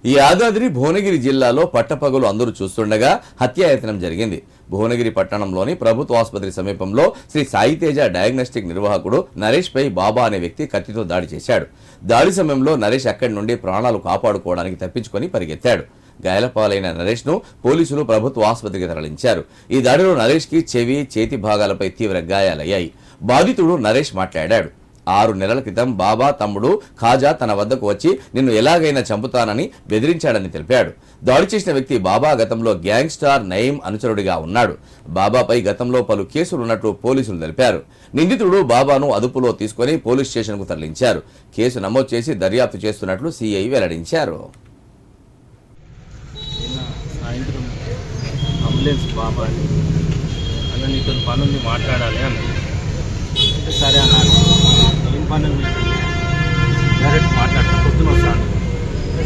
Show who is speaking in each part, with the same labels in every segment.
Speaker 1: ఈ యాదాద్రి భువనగిరి జిల్లాలో పట్టపగలు అందరూ చూస్తుండగా హత్యాయత్నం జరిగింది. భువనగిరి పట్టణంలోని ప్రభుత్వ ఆసుపత్రి సమీపంలో శ్రీ సాయితేజ డయాగ్నోస్టిక్ నిర్వాహకుడు నరేష్ పై బాబా అనే వ్యక్తి కత్తితో దాడి చేశాడు. దాడి సమయంలో నరేష్ అక్కడి నుండి ప్రాణాలు కాపాడుకోవడానికి తప్పించుకొని పరిగెత్తాడు. గాయాలపాలైన నరేష్ ను పోలీసులు ప్రభుత్వ ఆసుపత్రికి తరలించారు. ఈ దాడిలో నరేష్ కి చెవి, చేతి భాగాలపై తీవ్ర గాయాలయ్యాయి. బాధితుడు నరేష్ మాట్లాడాడు. 6 నెలల క్రితం బాబా తమ్ముడు ఖాజా తన వద్దకు వచ్చి నిన్ను ఎలాగైనా చంపుతానని బెదిరించాడని తెలిపాడు. దాడి చేసిన వ్యక్తి బాబా గతంలో గ్యాంగ్ స్టార్ నయీం అనుచరుడిగా ఉన్నాడు. బాబాపై గతంలో పలు కేసులు ఉన్నట్లు పోలీసులు తెలిపారు. నిందితుడు బాబాను అదుపులో తీసుకుని పోలీస్ స్టేషన్కు తరలించారు. కేసు నమోదు చేసి దర్యాప్తు చేస్తున్నట్లు సిఐ వెల్లడించారు.
Speaker 2: సాయంత్రం అంబులెన్స్ బాబా అన్న నీతో పనుంది మాట్లాడాలి అన్న. అంటే సరే అన్నాను. ఏం పని ఉంది డైరెక్ట్ మాట్లాడతా పొద్దున వస్తాను.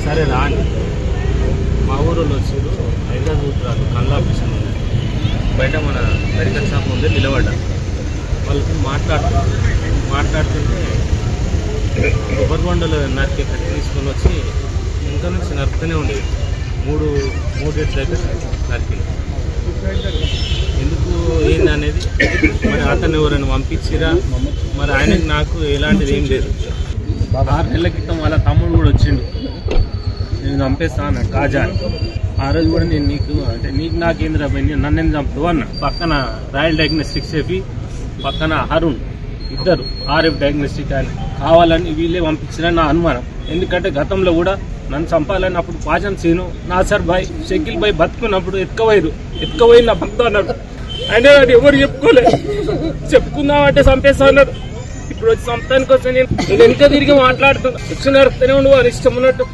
Speaker 2: సరే రాని మా ఊరిలో వచ్చారు. హైదరాబాద్ కళ్ళ ఆపరేషన్ ఉంది. బయట మన మెడికల్ షాప్ ముందే నిలబడ్డా. వాళ్ళతో మాట్లాడుతుంటే కొబ్బరికొండలో నరికి కట్టి తీసుకొని వచ్చి ఇంకా నుంచి నరుకుతూనే ఉండేది. మూడు ఎట్ల అయితే నరికి ఎందుకు ఏంది అనేది మరి అతను ఎవరైనా పంపించిరా మరి ఆయనకి నాకు ఎలాంటిది ఏం లేదు. 6 నెలల క్రితం వాళ్ళ తమ్ముడు కూడా వచ్చిండు. నేను చంపేస్తా అన్న కాజా. ఆ రోజు కూడా నేను నీకు నాకేంద్ర నన్ను చంపుతావు అన్న. పక్కన రాయల్ డయాగ్నోస్టిక్స్ చెప్పి పక్కన అరుణ్ ఇద్దరు ఆర్ఎఫ్ డయాగ్నోస్టిక్ అని కావాలని వీళ్ళే పంపించారని నా అనుమానం. ఎందుకంటే గతంలో కూడా నన్ను చంపాలని అప్పుడు పాచన్ సీను నాసర్ భాయ్ షకీల్ భాయ్ బతుకున్నప్పుడు ఎత్తుకపోయి నా భక్త అన్నాడు. అయినా అది ఎవరు చెప్పుకుందామంటే చంపేస్తా అన్నాడు. ఇప్పుడు వచ్చి చంపడానికి వస్తే నేను వెనక తిరిగి మాట్లాడుతున్నా. వచ్చిన నడుపుతూనే ఉండు అని ఇష్టం ఉన్నట్టు.